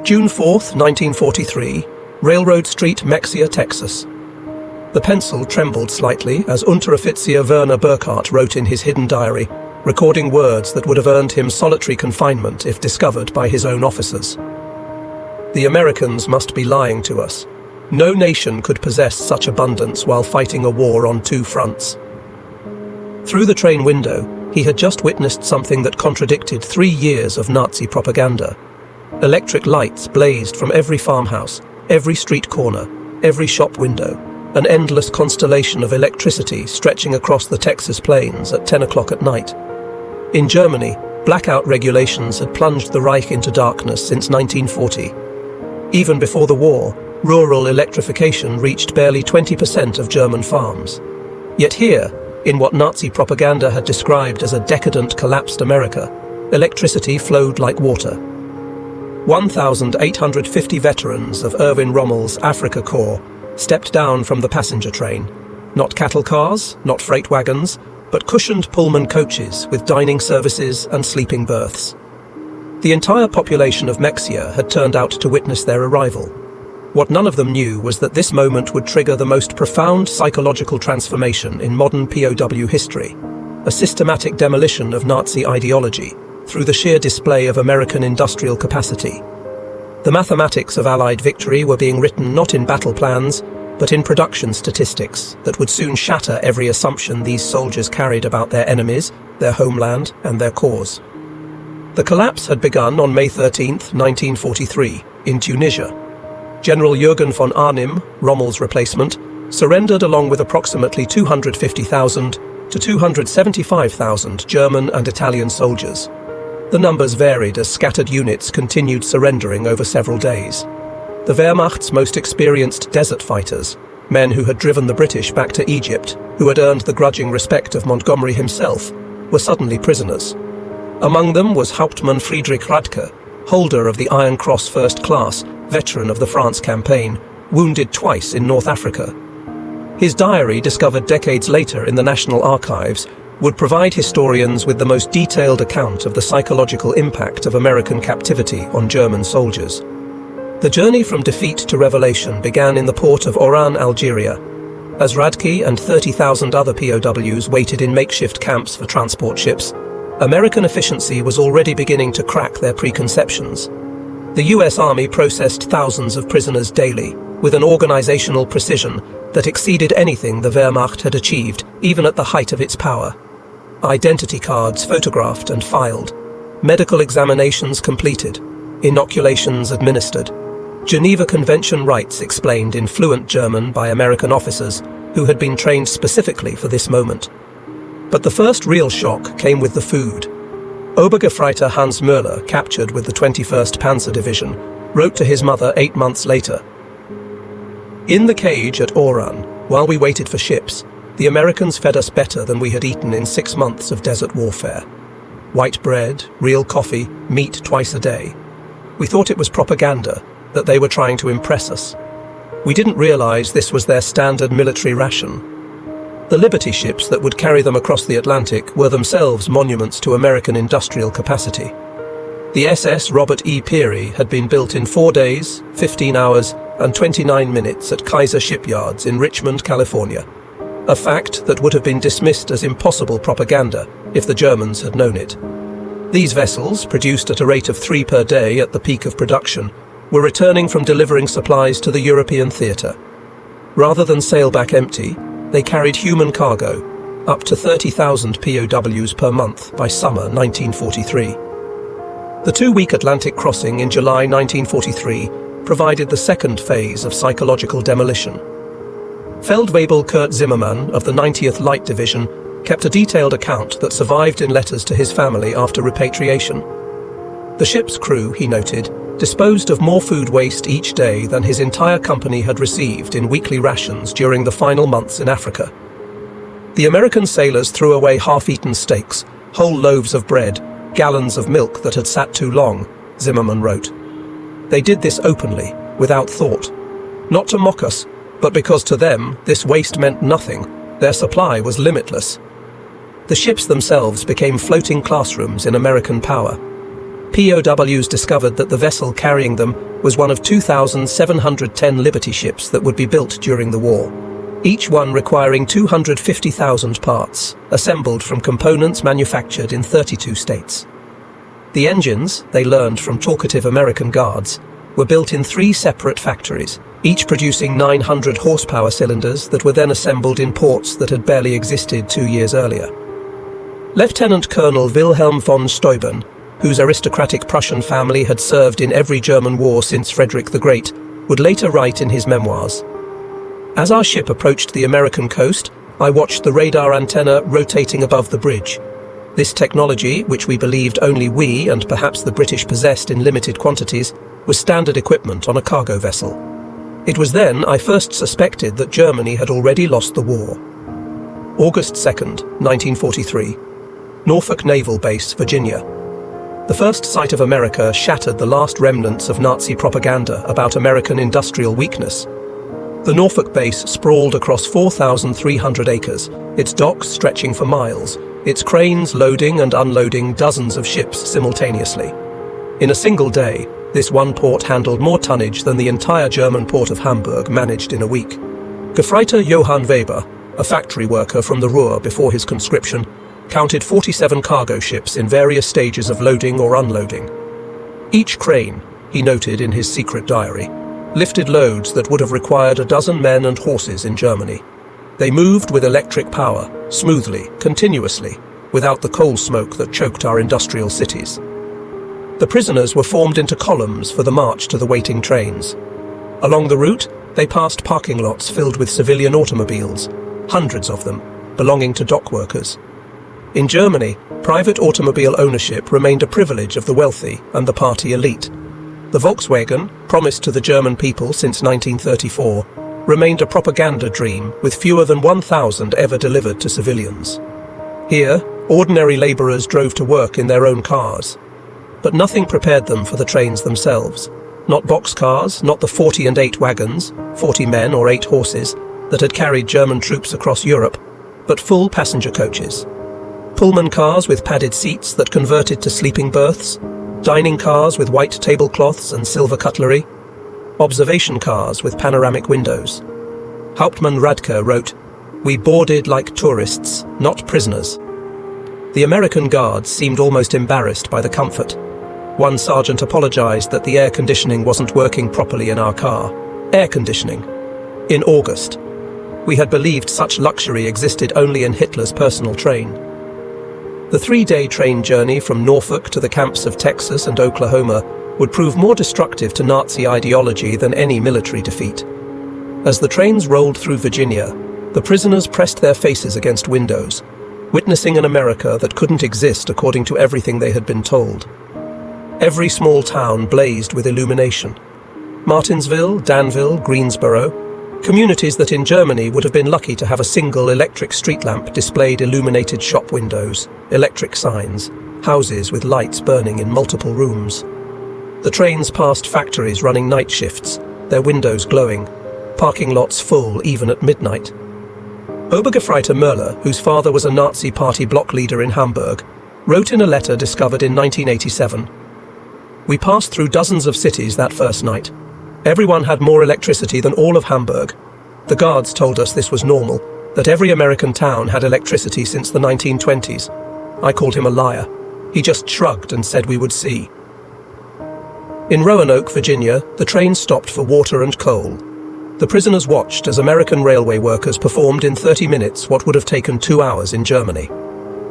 June 4, 1943, Railroad Street, Mexia, Texas. The pencil trembled slightly as Unteroffizier Werner Burkhardt wrote in his hidden diary, recording words that would have earned him solitary confinement if discovered by his own officers. The Americans must be lying to us. No nation could possess such abundance while fighting a war on two fronts. Through the train window, he had just witnessed something that contradicted 3 years of Nazi propaganda. Electric lights blazed from every farmhouse, every street corner, every shop window, an endless constellation of electricity stretching across the Texas plains at 10 o'clock at night. In Germany, blackout regulations had plunged the Reich into darkness since 1940. Even before the war, rural electrification reached barely 20% of German farms. Yet here, in what Nazi propaganda had described as a decadent, collapsed America, electricity flowed like water. 1,850 veterans of Erwin Rommel's Afrika Korps stepped down from the passenger train. Not cattle cars, not freight wagons, but cushioned Pullman coaches with dining services and sleeping berths. The entire population of Mexia had turned out to witness their arrival. What none of them knew was that this moment would trigger the most profound psychological transformation in modern POW history, a systematic demolition of Nazi ideology through the sheer display of American industrial capacity. The mathematics of Allied victory were being written not in battle plans, but in production statistics that would soon shatter every assumption these soldiers carried about their enemies, their homeland, and their cause. The collapse had begun on May 13, 1943, in Tunisia. General Jürgen von Arnim, Rommel's replacement, surrendered along with approximately 250,000 to 275,000 German and Italian soldiers. The numbers varied as scattered units continued surrendering over several days. The Wehrmacht's most experienced desert fighters, men who had driven the British back to Egypt, who had earned the grudging respect of Montgomery himself, were suddenly prisoners. Among them was Hauptmann Friedrich Radke, holder of the Iron Cross First Class, veteran of the France campaign, wounded twice in North Africa. His diary, discovered decades later in the National Archives, would provide historians with the most detailed account of the psychological impact of American captivity on German soldiers. The journey from defeat to revelation began in the port of Oran, Algeria, as Radke and 30,000 other POWs waited in makeshift camps for transport ships. American efficiency was already beginning to crack their preconceptions. The US Army processed thousands of prisoners daily, with an organizational precision that exceeded anything the Wehrmacht had achieved, even at the height of its power. Identity cards photographed and filed, medical examinations completed, inoculations administered, Geneva Convention rights explained in fluent German by American officers who had been trained specifically for this moment. But the first real shock came with the food. Obergefreiter Hans Möller, captured with the 21st Panzer Division, wrote to his mother 8 months later, "In the cage at Oran, while we waited for ships, the Americans fed us better than we had eaten in 6 months of desert warfare. White bread, real coffee, meat twice a day. We thought it was propaganda, that they were trying to impress us. We didn't realize this was their standard military ration." The Liberty ships that would carry them across the Atlantic were themselves monuments to American industrial capacity. The SS Robert E. Peary had been built in 4 days, 15 hours, and 29 minutes at Kaiser Shipyards in Richmond, California. A fact that would have been dismissed as impossible propaganda if the Germans had known it. These vessels, produced at a rate of 3 per day at the peak of production, were returning from delivering supplies to the European theatre. Rather than sail back empty, they carried human cargo, up to 30,000 POWs per month by summer 1943. The 2-week Atlantic crossing in July 1943 provided the second phase of psychological demolition. Feldwebel Kurt Zimmermann of the 90th Light Division kept a detailed account that survived in letters to his family after repatriation. The ship's crew, he noted, disposed of more food waste each day than his entire company had received in weekly rations during the final months in Africa. The American sailors threw away half-eaten steaks, whole loaves of bread, gallons of milk that had sat too long, Zimmermann wrote. They did this openly, without thought. Not to mock us, but because to them this waste meant nothing. Their supply was limitless. The ships themselves became floating classrooms in American power. POWs discovered that the vessel carrying them was one of 2,710 Liberty ships that would be built during the war, each one requiring 250,000 parts, assembled from components manufactured in 32 states. The engines, they learned from talkative American guards, were built in 3 separate factories, each producing 900 horsepower cylinders that were then assembled in ports that had barely existed 2 years earlier. Lieutenant Colonel Wilhelm von Steuben, whose aristocratic Prussian family had served in every German war since Frederick the Great, would later write in his memoirs, "As our ship approached the American coast, I watched the radar antenna rotating above the bridge. This technology, which we believed only we and perhaps the British possessed in limited quantities, was standard equipment on a cargo vessel. It was then I first suspected that Germany had already lost the war." August 2nd, 1943. Norfolk Naval Base, Virginia. The first sight of America shattered the last remnants of Nazi propaganda about American industrial weakness. The Norfolk base sprawled across 4,300 acres, its docks stretching for miles, its cranes loading and unloading dozens of ships simultaneously. In a single day, this one port handled more tonnage than the entire German port of Hamburg managed in a week. Gefreiter Johann Weber, a factory worker from the Ruhr before his conscription, counted 47 cargo ships in various stages of loading or unloading. Each crane, he noted in his secret diary, lifted loads that would have required a dozen men and horses in Germany. They moved with electric power, smoothly, continuously, without the coal smoke that choked our industrial cities. The prisoners were formed into columns for the march to the waiting trains. Along the route, they passed parking lots filled with civilian automobiles, hundreds of them, belonging to dock workers. In Germany, private automobile ownership remained a privilege of the wealthy and the party elite. The Volkswagen, promised to the German people since 1934, remained a propaganda dream with fewer than 1,000 ever delivered to civilians. Here, ordinary labourers drove to work in their own cars. But nothing prepared them for the trains themselves. Not boxcars, not the 40 and 8 wagons, 40 men or 8 horses, that had carried German troops across Europe, but full passenger coaches. Pullman cars with padded seats that converted to sleeping berths, dining cars with white tablecloths and silver cutlery, observation cars with panoramic windows. Hauptmann Radke wrote, "We boarded like tourists, not prisoners." The American guards seemed almost embarrassed by the comfort. One sergeant apologized that the air conditioning wasn't working properly in our car. Air conditioning. In August. We had believed such luxury existed only in Hitler's personal train. The 3-day train journey from Norfolk to the camps of Texas and Oklahoma would prove more destructive to Nazi ideology than any military defeat. As the trains rolled through Virginia, the prisoners pressed their faces against windows, witnessing an America that couldn't exist according to everything they had been told. Every small town blazed with illumination. Martinsville, Danville, Greensboro, communities that in Germany would have been lucky to have a single electric street lamp displayed illuminated shop windows, electric signs, houses with lights burning in multiple rooms. The trains passed factories running night shifts, their windows glowing, parking lots full even at midnight. Obergefreiter Möller, whose father was a Nazi party block leader in Hamburg, wrote in a letter discovered in 1987, "We passed through dozens of cities that first night. Everyone had more electricity than all of Hamburg. The guards told us this was normal, that every American town had electricity since the 1920s. I called him a liar. He just shrugged and said we would see." In Roanoke, Virginia, the train stopped for water and coal. The prisoners watched as American railway workers performed in 30 minutes what would have taken 2 hours in Germany.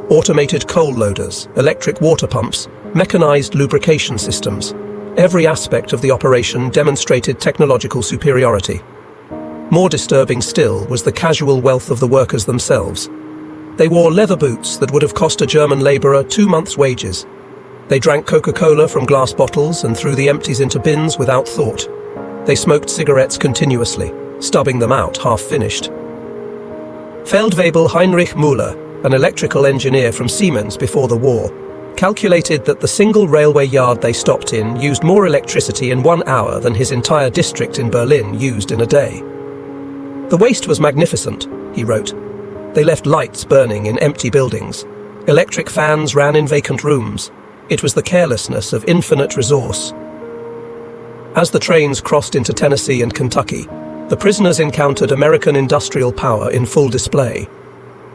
Automated coal loaders, electric water pumps, mechanized lubrication systems. Every aspect of the operation demonstrated technological superiority. More disturbing still was the casual wealth of the workers themselves. They wore leather boots that would have cost a German laborer 2 months' wages. They drank Coca-Cola from glass bottles and threw the empties into bins without thought. They smoked cigarettes continuously, stubbing them out half-finished. Feldwebel Heinrich Müller, an electrical engineer from Siemens before the war, calculated that the single railway yard they stopped in used more electricity in 1 hour than his entire district in Berlin used in a day. "The waste was magnificent," he wrote. "They left lights burning in empty buildings. Electric fans ran in vacant rooms. It was the carelessness of infinite resource. As the trains crossed into Tennessee and Kentucky, the prisoners encountered American industrial power in full display.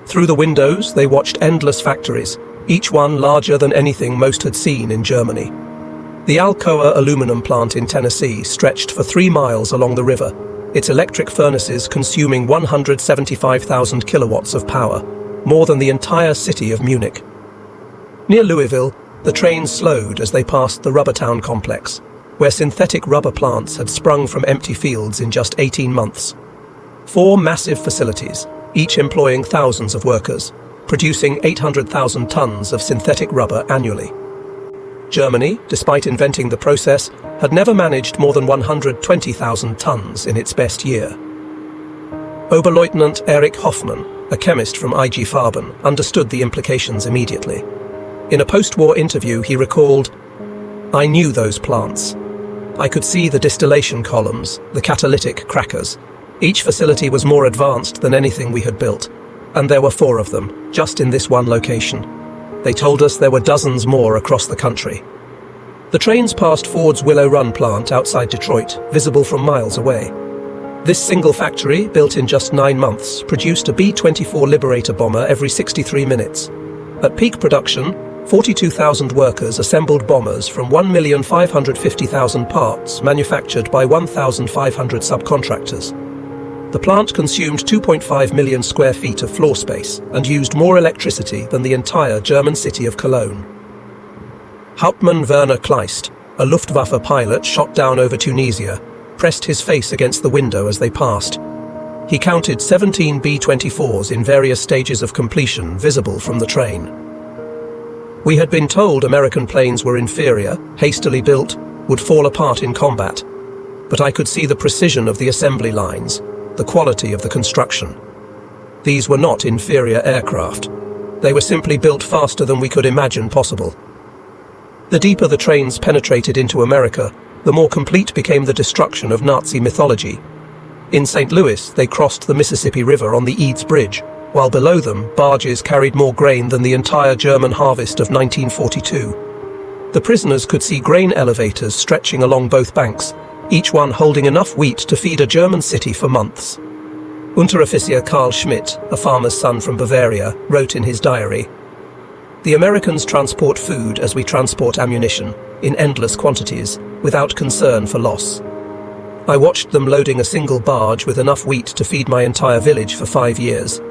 Through the windows, they watched endless factories, each one larger than anything most had seen in Germany. The Alcoa aluminum plant in Tennessee stretched for 3 miles along the river, its electric furnaces consuming 175,000 kilowatts of power, more than the entire city of Munich. Near Louisville, the train slowed as they passed the Rubber Town complex, where synthetic rubber plants had sprung from empty fields in just 18 months. 4 massive facilities, each employing thousands of workers, producing 800,000 tons of synthetic rubber annually. Germany, despite inventing the process, had never managed more than 120,000 tons in its best year. Oberleutnant Erich Hoffmann, a chemist from IG Farben, understood the implications immediately. In a post-war interview, he recalled, "I knew those plants. I could see the distillation columns, the catalytic crackers. Each facility was more advanced than anything we had built, and there were 4 of them, just in this one location. They told us there were dozens more across the country." The trains passed Ford's Willow Run plant outside Detroit, visible from miles away. This single factory, built in just 9 months, produced a B-24 Liberator bomber every 63 minutes. At peak production, 42,000 workers assembled bombers from 1,550,000 parts manufactured by 1,500 subcontractors. The plant consumed 2.5 million square feet of floor space and used more electricity than the entire German city of Cologne. Hauptmann Werner Kleist, a Luftwaffe pilot shot down over Tunisia, pressed his face against the window as they passed. He counted 17 B-24s in various stages of completion visible from the train. We had been told American planes were inferior, hastily built, would fall apart in combat. But I could see the precision of the assembly lines, the quality of the construction. These were not inferior aircraft. They were simply built faster than we could imagine possible. The deeper the trains penetrated into America, the more complete became the destruction of Nazi mythology. In St. Louis, they crossed the Mississippi River on the Eads Bridge, while below them, barges carried more grain than the entire German harvest of 1942. The prisoners could see grain elevators stretching along both banks, each one holding enough wheat to feed a German city for months. Unteroffizier Karl Schmidt, a farmer's son from Bavaria, wrote in his diary, "The Americans transport food as we transport ammunition, in endless quantities, without concern for loss. I watched them loading a single barge with enough wheat to feed my entire village for 5 years.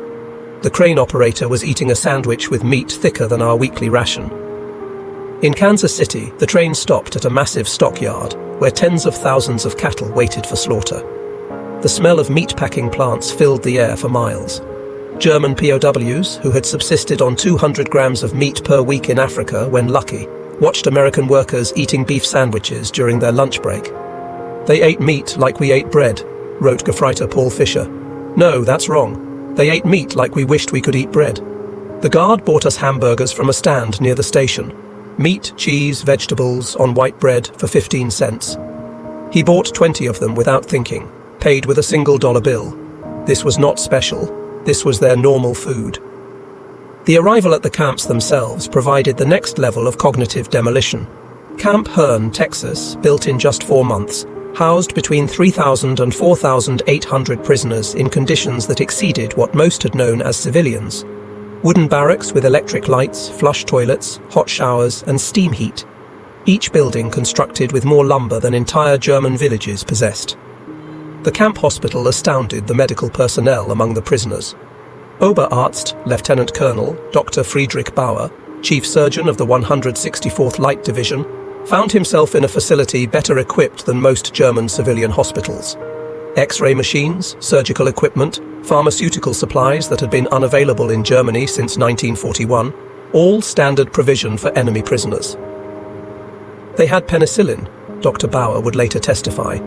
The crane operator was eating a sandwich with meat thicker than our weekly ration." In Kansas City, the train stopped at a massive stockyard, where tens of thousands of cattle waited for slaughter. The smell of meat-packing plants filled the air for miles. German POWs, who had subsisted on 200 grams of meat per week in Africa when lucky, watched American workers eating beef sandwiches during their lunch break. "They ate meat like we ate bread," wrote Gefreiter Paul Fischer. "No, that's wrong. They ate meat like we wished we could eat bread. The guard bought us hamburgers from a stand near the station. Meat, cheese, vegetables on white bread for 15 cents. He bought 20 of them without thinking, paid with a single dollar bill. This was not special. This was their normal food." The arrival at the camps themselves provided the next level of cognitive demolition. Camp Hearn, Texas, built in just 4 months, housed between 3,000 and 4,800 prisoners in conditions that exceeded what most had known as civilians. Wooden barracks with electric lights, flush toilets, hot showers, and steam heat. Each building constructed with more lumber than entire German villages possessed. The camp hospital astounded the medical personnel among the prisoners. Oberarzt, Lieutenant Colonel Dr. Friedrich Bauer, chief surgeon of the 164th Light Division, found himself in a facility better equipped than most German civilian hospitals. X-ray machines, surgical equipment, pharmaceutical supplies that had been unavailable in Germany since 1941, all standard provision for enemy prisoners. They had penicillin, Dr. Bauer would later testify,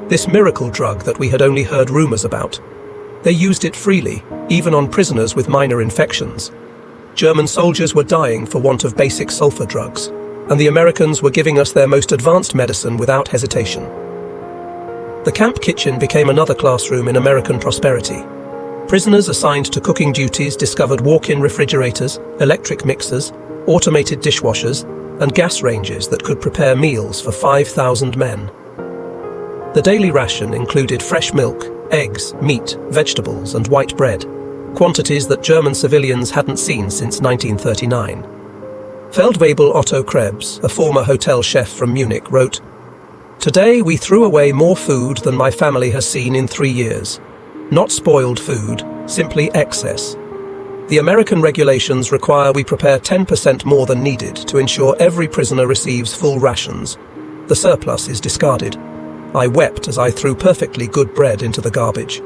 this miracle drug that we had only heard rumors about. They used it freely, even on prisoners with minor infections. German soldiers were dying for want of basic sulfur drugs, and the Americans were giving us their most advanced medicine without hesitation. The camp kitchen became another classroom in American prosperity. Prisoners assigned to cooking duties discovered walk-in refrigerators, electric mixers, automated dishwashers, and gas ranges that could prepare meals for 5,000 men. The daily ration included fresh milk, eggs, meat, vegetables, and white bread, quantities that German civilians hadn't seen since 1939. Feldwebel Otto Krebs, a former hotel chef from Munich, wrote, "Today we threw away more food than my family has seen in 3 years. Not spoiled food, simply excess. The American regulations require we prepare 10% more than needed to ensure every prisoner receives full rations. The surplus is discarded. I wept as I threw perfectly good bread into the garbage."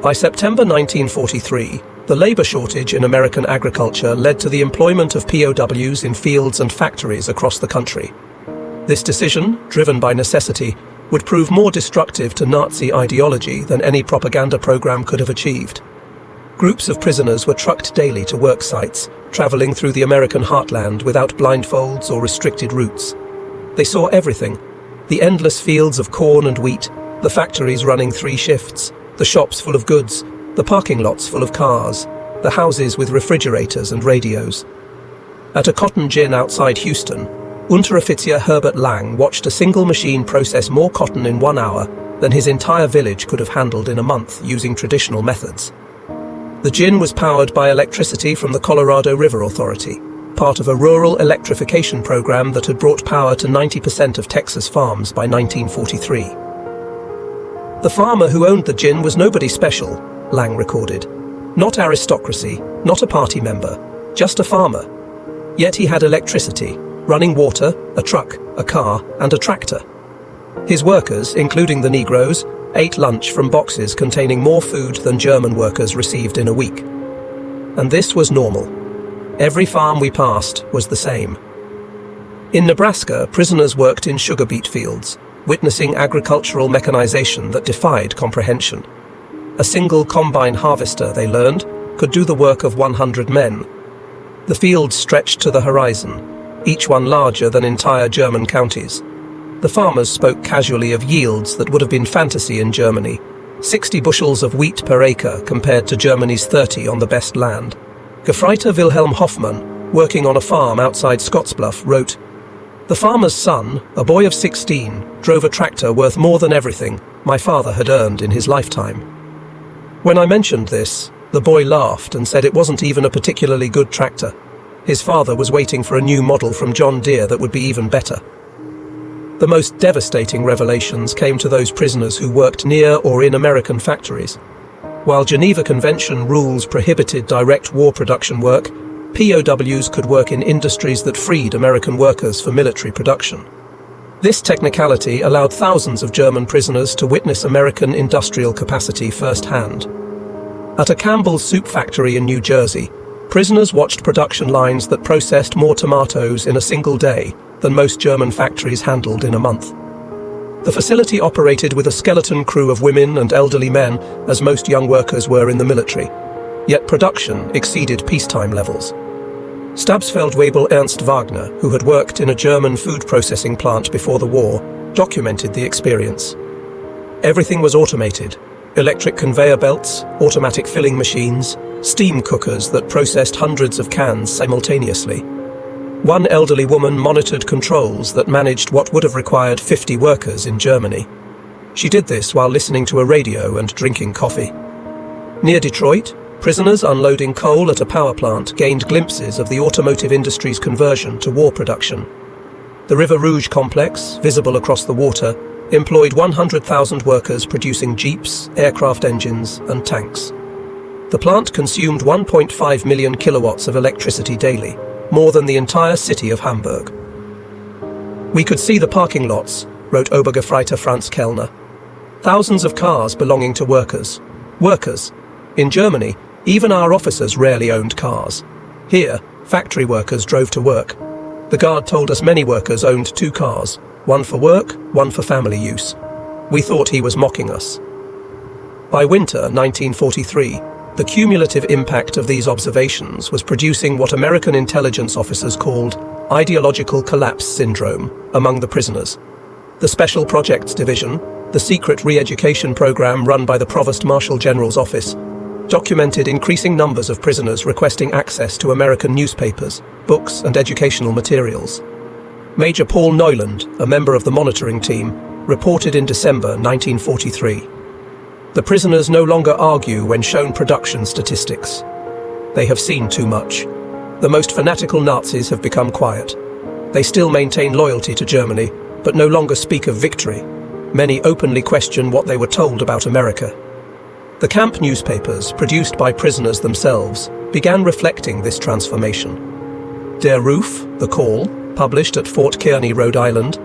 By September 1943, the labor shortage in American agriculture led to the employment of POWs in fields and factories across the country. This decision, driven by necessity, would prove more destructive to Nazi ideology than any propaganda program could have achieved. Groups of prisoners were trucked daily to work sites, traveling through the American heartland without blindfolds or restricted routes. They saw everything: the endless fields of corn and wheat, the factories running 3 shifts, the shops full of goods, the parking lots full of cars, the houses with refrigerators and radios. At a cotton gin outside Houston, Unteroffizier Herbert Lang watched a single machine process more cotton in 1 hour than his entire village could have handled in a month using traditional methods. The gin was powered by electricity from the Colorado River Authority, part of a rural electrification program that had brought power to 90% of Texas farms by 1943. The farmer who owned the gin was nobody special, Lang recorded. Not aristocracy, not a party member, just a farmer. Yet he had electricity, running water, a truck, a car, and a tractor. His workers, including the Negroes, ate lunch from boxes containing more food than German workers received in a week. And this was normal. Every farm we passed was the same. In Nebraska, prisoners worked in sugar beet fields, witnessing agricultural mechanization that defied comprehension. A single combine harvester, they learned, could do the work of 100 men. The fields stretched to the horizon, each one larger than entire German counties. The farmers spoke casually of yields that would have been fantasy in Germany, 60 bushels of wheat per acre compared to Germany's 30 on the best land. Gefreiter Wilhelm Hoffmann, working on a farm outside Scottsbluff, wrote, "The farmer's son, a boy of 16, drove a tractor worth more than everything my father had earned in his lifetime." When I mentioned this, the boy laughed and said it wasn't even a particularly good tractor. His father was waiting for a new model from John Deere that would be even better. The most devastating revelations came to those prisoners who worked near or in American factories. While Geneva Convention rules prohibited direct war production work, POWs could work in industries that freed American workers for military production. This technicality allowed thousands of German prisoners to witness American industrial capacity firsthand. At a Campbell's soup factory in New Jersey, prisoners watched production lines that processed more tomatoes in a single day than most German factories handled in a month. The facility operated with a skeleton crew of women and elderly men, as most young workers were in the military. Yet production exceeded peacetime levels. Stabsfeldwebel Ernst Wagner, who had worked in a German food processing plant before the war, documented the experience. Everything was automated: electric conveyor belts, automatic filling machines, steam cookers that processed hundreds of cans simultaneously. One elderly woman monitored controls that managed what would have required 50 workers in Germany. She did this while listening to a radio and drinking coffee. Near Detroit, prisoners unloading coal at a power plant gained glimpses of the automotive industry's conversion to war production. The River Rouge complex, visible across the water, employed 100,000 workers producing jeeps, aircraft engines, and tanks. The plant consumed 1.5 million kilowatts of electricity daily, more than the entire city of Hamburg. "We could see the parking lots," wrote Obergefreiter Franz Kellner. "Thousands of cars belonging to workers. Workers. In Germany, even our officers rarely owned cars. Here, factory workers drove to work. The guard told us many workers owned 2 cars, one for work, one for family use. We thought he was mocking us." By winter 1943, the cumulative impact of these observations was producing what American intelligence officers called ideological collapse syndrome among the prisoners. The Special Projects Division, the secret re-education program run by the Provost Marshal General's office, documented increasing numbers of prisoners requesting access to American newspapers, books, and educational materials. Major Paul Neuland, a member of the monitoring team, reported in December 1943. The prisoners no longer argue when shown production statistics. They have seen too much. The most fanatical Nazis have become quiet. They still maintain loyalty to Germany, but no longer speak of victory. Many openly question what they were told about America. The camp newspapers, produced by prisoners themselves, began reflecting this transformation. Der Ruf, The Call, published at Fort Kearny, Rhode Island,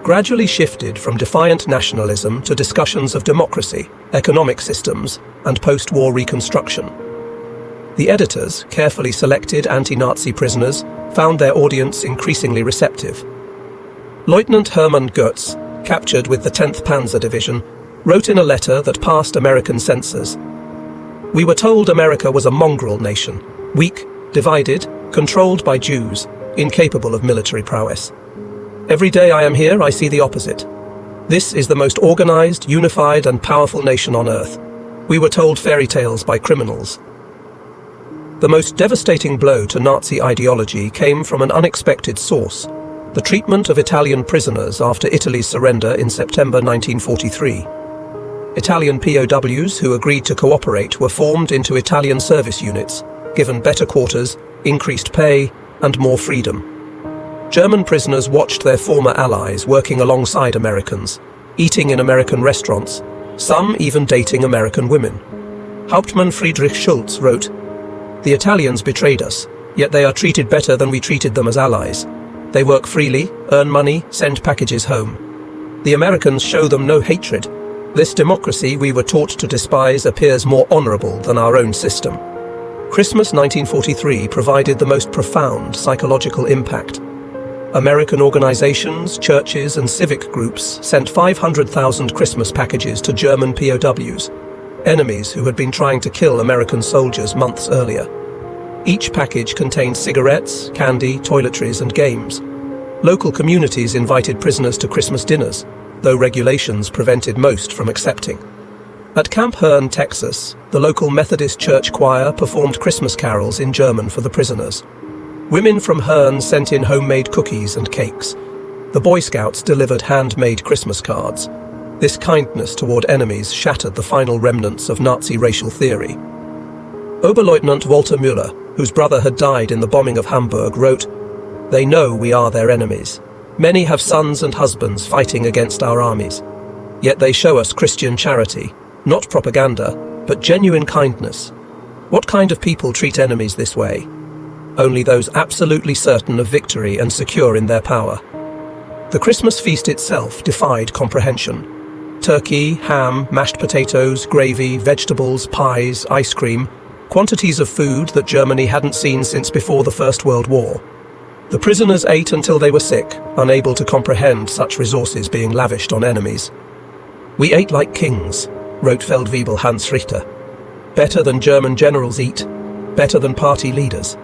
gradually shifted from defiant nationalism to discussions of democracy, economic systems, and post-war reconstruction. The editors, carefully selected anti-Nazi prisoners, found their audience increasingly receptive. Lieutenant Hermann Goetz, captured with the 10th Panzer Division, wrote in a letter that passed American censors, "We were told America was a mongrel nation, weak, divided, controlled by Jews, incapable of military prowess. Every day I am here, I see the opposite. This is the most organized, unified, and powerful nation on earth. We were told fairy tales by criminals." The most devastating blow to Nazi ideology came from an unexpected source: the treatment of Italian prisoners after Italy's surrender in September 1943. Italian POWs who agreed to cooperate were formed into Italian service units, given better quarters, increased pay, and more freedom. German prisoners watched their former allies working alongside Americans, eating in American restaurants, some even dating American women. Hauptmann Friedrich Schulz wrote, "The Italians betrayed us, yet they are treated better than we treated them as allies. They work freely, earn money, send packages home. The Americans show them no hatred. This democracy we were taught to despise appears more honorable than our own system." Christmas 1943 provided the most profound psychological impact. American organizations, churches, and civic groups sent 500,000 Christmas packages to German POWs, enemies who had been trying to kill American soldiers months earlier. Each package contained cigarettes, candy, toiletries, and games. Local communities invited prisoners to Christmas dinners, though regulations prevented most from accepting. At Camp Hearn, Texas, the local Methodist church choir performed Christmas carols in German for the prisoners. Women from Hearn sent in homemade cookies and cakes. The Boy Scouts delivered handmade Christmas cards. This kindness toward enemies shattered the final remnants of Nazi racial theory. Oberleutnant Walter Müller, whose brother had died in the bombing of Hamburg, wrote, "They know we are their enemies. Many have sons and husbands fighting against our armies. Yet they show us Christian charity, not propaganda, but genuine kindness. What kind of people treat enemies this way? Only those absolutely certain of victory and secure in their power." The Christmas feast itself defied comprehension. Turkey, ham, mashed potatoes, gravy, vegetables, pies, ice cream, quantities of food that Germany hadn't seen since before the First World War. The prisoners ate until they were sick, unable to comprehend such resources being lavished on enemies. "We ate like kings," wrote Feldwebel Hans Richter. "Better than German generals eat, better than party leaders."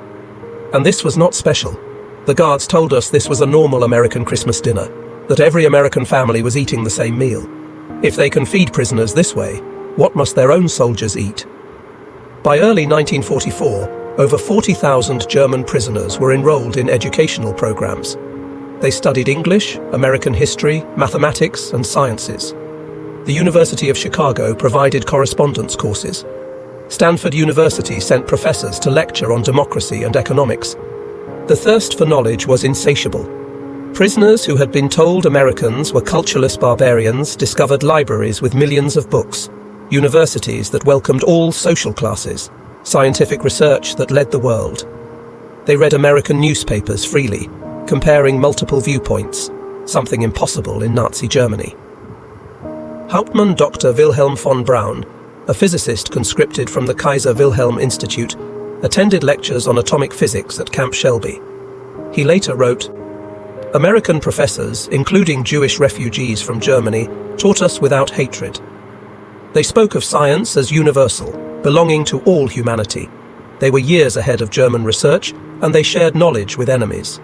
And this was not special. The guards told us this was a normal American Christmas dinner, that every American family was eating the same meal. If they can feed prisoners this way, what must their own soldiers eat? By early 1944, over 40,000 German prisoners were enrolled in educational programs. They studied English, American history, mathematics, and sciences. The University of Chicago provided correspondence courses. Stanford University sent professors to lecture on democracy and economics. The thirst for knowledge was insatiable. Prisoners who had been told Americans were cultureless barbarians discovered libraries with millions of books, universities that welcomed all social classes, scientific research that led the world. They read American newspapers freely, comparing multiple viewpoints, something impossible in Nazi Germany. Hauptmann Dr. Wilhelm von Braun, a physicist conscripted from the Kaiser Wilhelm Institute, attended lectures on atomic physics at Camp Shelby. He later wrote, "American professors, including Jewish refugees from Germany, taught us without hatred. They spoke of science as universal, belonging to all humanity. They were years ahead of German research, and they shared knowledge with enemies.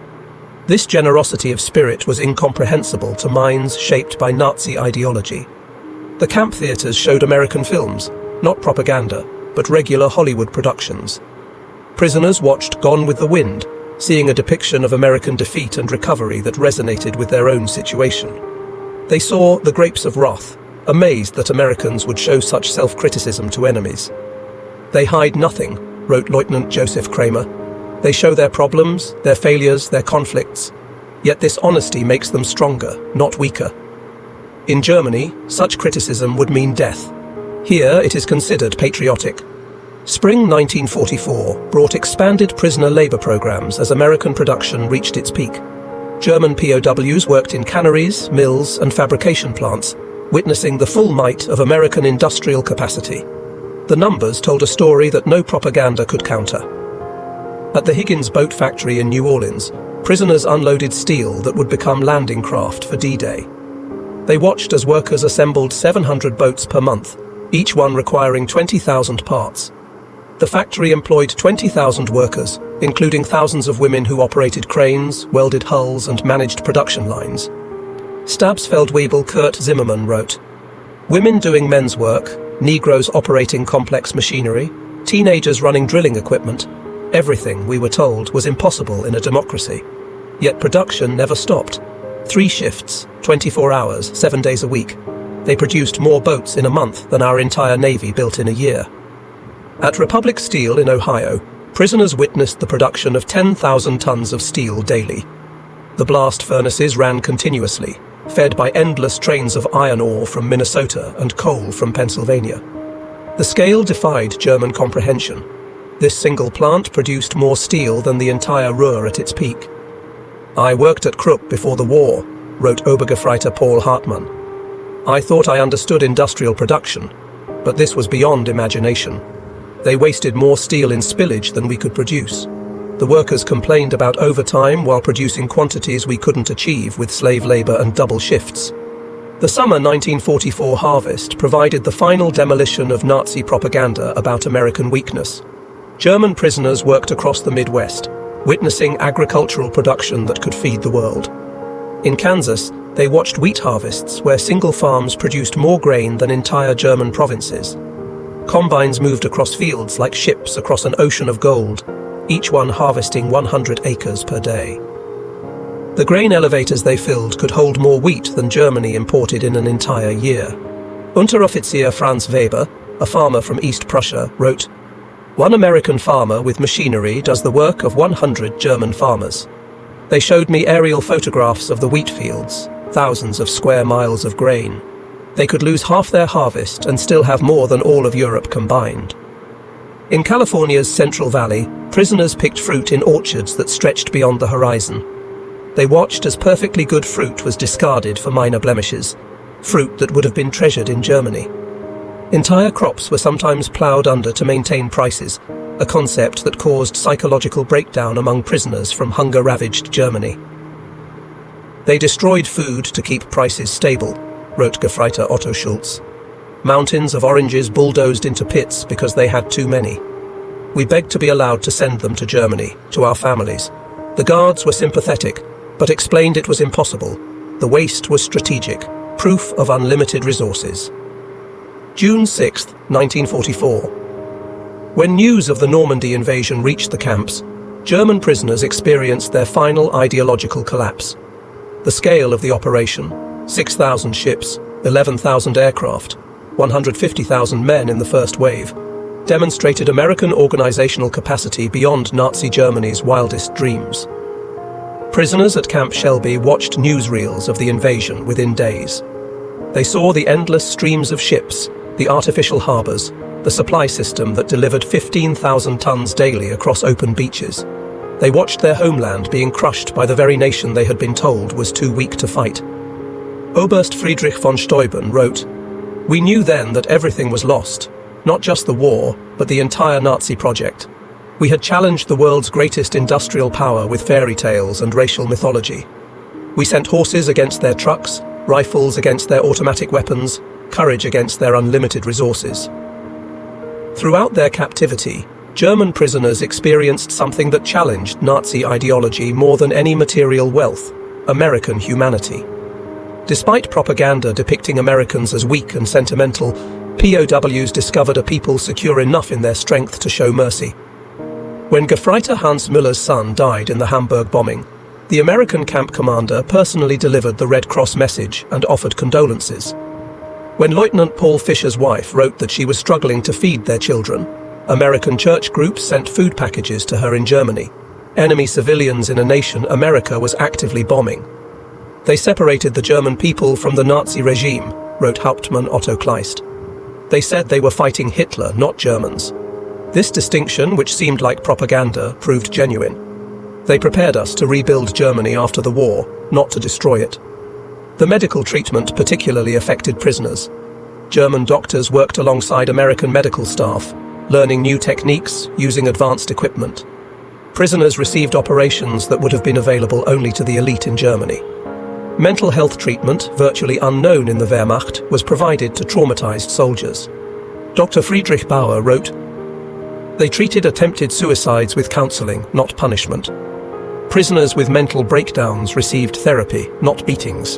This generosity of spirit was incomprehensible to minds shaped by Nazi ideology. The camp theaters showed American films, not propaganda, but regular Hollywood productions. Prisoners watched Gone with the Wind, seeing a depiction of American defeat and recovery that resonated with their own situation. They saw The Grapes of Wrath, amazed that Americans would show such self-criticism to enemies. "They hide nothing," wrote Lieutenant Joseph Kramer. "They show their problems, their failures, their conflicts. Yet this honesty makes them stronger, not weaker." In Germany, such criticism would mean death. Here, it is considered patriotic. Spring 1944 brought expanded prisoner labor programs as American production reached its peak. German POWs worked in canneries, mills, and fabrication plants, witnessing the full might of American industrial capacity. The numbers told a story that no propaganda could counter. At the Higgins Boat Factory in New Orleans, prisoners unloaded steel that would become landing craft for D-Day. They watched as workers assembled 700 boats per month, each one requiring 20,000 parts. The factory employed 20,000 workers, including thousands of women who operated cranes, welded hulls, and managed production lines. Stabsfeldwebel Kurt Zimmermann wrote, "Women doing men's work, Negroes operating complex machinery, teenagers running drilling equipment, everything, we were told, was impossible in a democracy. Yet production never stopped. 3 shifts, 24 hours, 7 days a week. They produced more boats in a month than our entire Navy built in a year." At Republic Steel in Ohio, prisoners witnessed the production of 10,000 tons of steel daily. The blast furnaces ran continuously, fed by endless trains of iron ore from Minnesota and coal from Pennsylvania. The scale defied German comprehension. This single plant produced more steel than the entire Ruhr at its peak. "I worked at Krupp before the war," wrote Obergefreiter Paul Hartmann. "I thought I understood industrial production, but this was beyond imagination. They wasted more steel in spillage than we could produce. The workers complained about overtime while producing quantities we couldn't achieve with slave labor and double shifts." The summer 1944 harvest provided the final demolition of Nazi propaganda about American weakness. German prisoners worked across the Midwest, witnessing agricultural production that could feed the world. In Kansas, they watched wheat harvests where single farms produced more grain than entire German provinces. Combines moved across fields like ships across an ocean of gold, each one harvesting 100 acres per day. The grain elevators they filled could hold more wheat than Germany imported in an entire year. Unteroffizier Franz Weber, a farmer from East Prussia, wrote, "One American farmer with machinery does the work of 100 German farmers. They showed me aerial photographs of the wheat fields, thousands of square miles of grain. They could lose half their harvest and still have more than all of Europe combined." In California's Central Valley, prisoners picked fruit in orchards that stretched beyond the horizon. They watched as perfectly good fruit was discarded for minor blemishes, fruit that would have been treasured in Germany. Entire crops were sometimes ploughed under to maintain prices, a concept that caused psychological breakdown among prisoners from hunger-ravaged Germany. "They destroyed food to keep prices stable," wrote Gefreiter Otto Schulz. "Mountains of oranges bulldozed into pits because they had too many. We begged to be allowed to send them to Germany, to our families. The guards were sympathetic, but explained it was impossible. The waste was strategic, proof of unlimited resources." June 6, 1944. When news of the Normandy invasion reached the camps, German prisoners experienced their final ideological collapse. The scale of the operation, 6,000 ships, 11,000 aircraft, 150,000 men in the first wave, demonstrated American organizational capacity beyond Nazi Germany's wildest dreams. Prisoners at Camp Shelby watched newsreels of the invasion within days. They saw the endless streams of ships, the artificial harbors, the supply system that delivered 15,000 tons daily across open beaches. They watched their homeland being crushed by the very nation they had been told was too weak to fight. Oberst Friedrich von Steuben wrote, "We knew then that everything was lost, not just the war, but the entire Nazi project. We had challenged the world's greatest industrial power with fairy tales and racial mythology. We sent horses against their trucks, rifles against their automatic weapons, courage against their unlimited resources." Throughout their captivity, German prisoners experienced something that challenged Nazi ideology more than any material wealth: American humanity. Despite propaganda depicting Americans as weak and sentimental, POWs discovered a people secure enough in their strength to show mercy. When Gefreiter Hans Müller's son died in the Hamburg bombing, the American camp commander personally delivered the Red Cross message and offered condolences. When Lieutenant Paul Fischer's wife wrote that she was struggling to feed their children, American church groups sent food packages to her in Germany, enemy civilians in a nation America was actively bombing. They separated the German people from the Nazi regime, wrote Hauptmann Otto Kleist. They said they were fighting Hitler, not Germans. This distinction, which seemed like propaganda, proved genuine. They prepared us to rebuild Germany after the war, not to destroy it. The medical treatment particularly affected prisoners. German doctors worked alongside American medical staff, learning new techniques, using advanced equipment. Prisoners received operations that would have been available only to the elite in Germany. Mental health treatment, virtually unknown in the Wehrmacht, was provided to traumatized soldiers. Dr. Friedrich Bauer wrote, "They treated attempted suicides with counseling, not punishment. Prisoners with mental breakdowns received therapy, not beatings.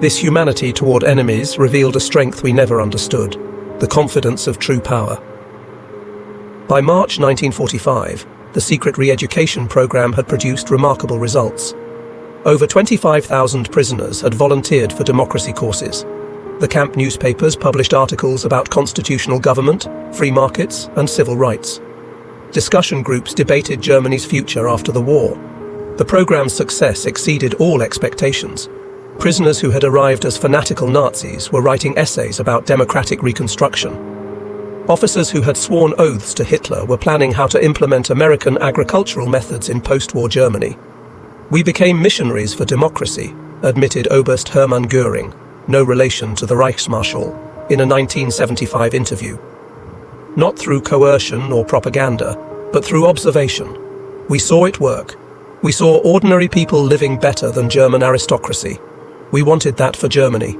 This humanity toward enemies revealed a strength we never understood, the confidence of true power." By March 1945, the secret re-education program had produced remarkable results. Over 25,000 prisoners had volunteered for democracy courses. The camp newspapers published articles about constitutional government, free markets, and civil rights. Discussion groups debated Germany's future after the war. The program's success exceeded all expectations. Prisoners who had arrived as fanatical Nazis were writing essays about democratic reconstruction. Officers who had sworn oaths to Hitler were planning how to implement American agricultural methods in post-war Germany. "We became missionaries for democracy," admitted Oberst Hermann Göring, no relation to the Reichsmarschall, in a 1975 interview. "Not through coercion or propaganda, but through observation. We saw it work. We saw ordinary people living better than German aristocracy. We wanted that for Germany."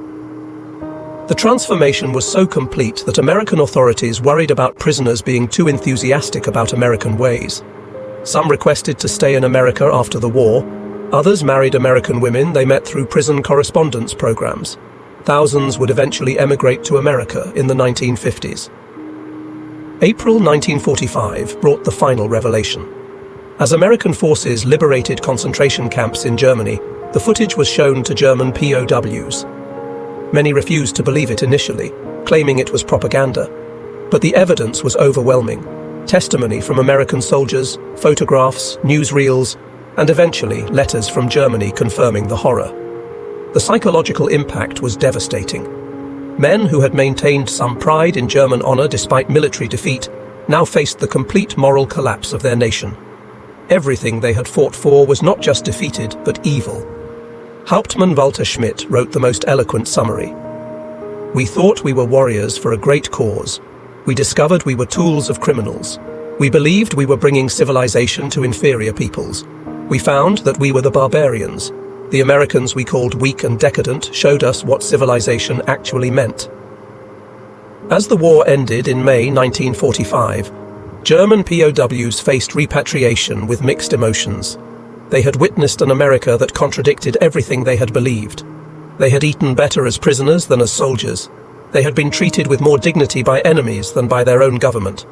The transformation was so complete that American authorities worried about prisoners being too enthusiastic about American ways. Some requested to stay in America after the war. Others married American women they met through prison correspondence programs. Thousands would eventually emigrate to America in the 1950s. April 1945 brought the final revelation. As American forces liberated concentration camps in Germany, the footage was shown to German POWs. Many refused to believe it initially, claiming it was propaganda. But the evidence was overwhelming. Testimony from American soldiers, photographs, newsreels, and eventually letters from Germany confirming the horror. The psychological impact was devastating. Men who had maintained some pride in German honor despite military defeat now faced the complete moral collapse of their nation. Everything they had fought for was not just defeated, but evil. Hauptmann Walter Schmidt wrote the most eloquent summary. "We thought we were warriors for a great cause. We discovered we were tools of criminals. We believed we were bringing civilization to inferior peoples. We found that we were the barbarians. The Americans we called weak and decadent showed us what civilization actually meant." As the war ended in May 1945, German POWs faced repatriation with mixed emotions. They had witnessed an America that contradicted everything they had believed. They had eaten better as prisoners than as soldiers. They had been treated with more dignity by enemies than by their own government.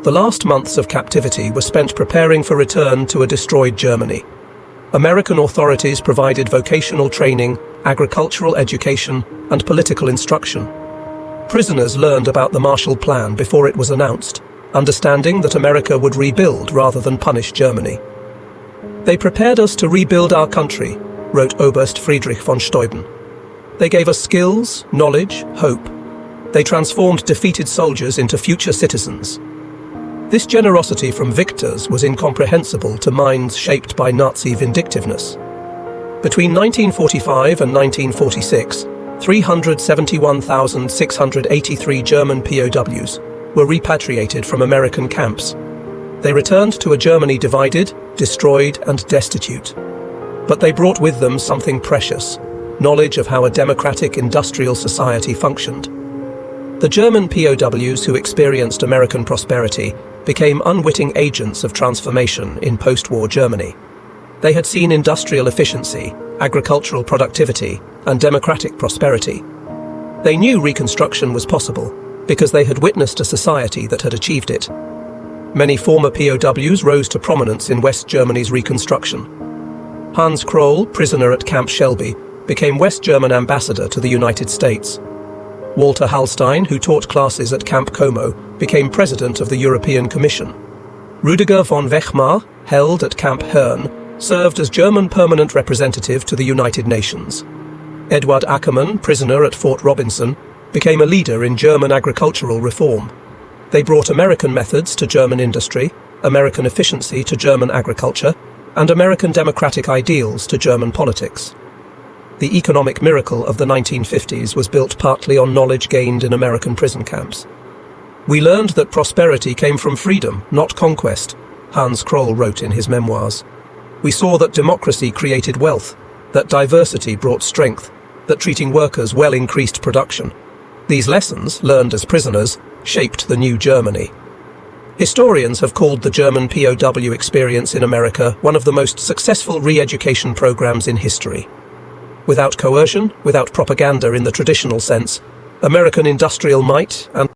The last months of captivity were spent preparing for return to a destroyed Germany. American authorities provided vocational training, agricultural education, and political instruction. Prisoners learned about the Marshall Plan before it was announced, understanding that America would rebuild rather than punish Germany. "They prepared us to rebuild our country," wrote Oberst Friedrich von Steuben. "They gave us skills, knowledge, hope. They transformed defeated soldiers into future citizens." This generosity from victors was incomprehensible to minds shaped by Nazi vindictiveness. Between 1945 and 1946, 371,683 German POWs were repatriated from American camps. They returned to a Germany divided, destroyed, and destitute. But they brought with them something precious: knowledge of how a democratic industrial society functioned. The German POWs who experienced American prosperity became unwitting agents of transformation in post-war Germany. They had seen industrial efficiency, agricultural productivity, and democratic prosperity. They knew reconstruction was possible because they had witnessed a society that had achieved it. Many former POWs rose to prominence in West Germany's reconstruction. Hans Kroll, prisoner at Camp Shelby, became West German ambassador to the United States. Walter Hallstein, who taught classes at Camp Como, became president of the European Commission. Rüdiger von Wechmar, held at Camp Herne, served as German permanent representative to the United Nations. Eduard Ackermann, prisoner at Fort Robinson, became a leader in German agricultural reform. They brought American methods to German industry, American efficiency to German agriculture, and American democratic ideals to German politics. The economic miracle of the 1950s was built partly on knowledge gained in American prison camps. We learned that prosperity came from freedom, not conquest, Hans Kroll wrote in his memoirs. We saw that democracy created wealth, that diversity brought strength, that treating workers well increased production. These lessons, learned as prisoners, shaped the new Germany. Historians have called the German POW experience in America one of the most successful re-education programs in history. Without coercion, without propaganda in the traditional sense, American industrial might and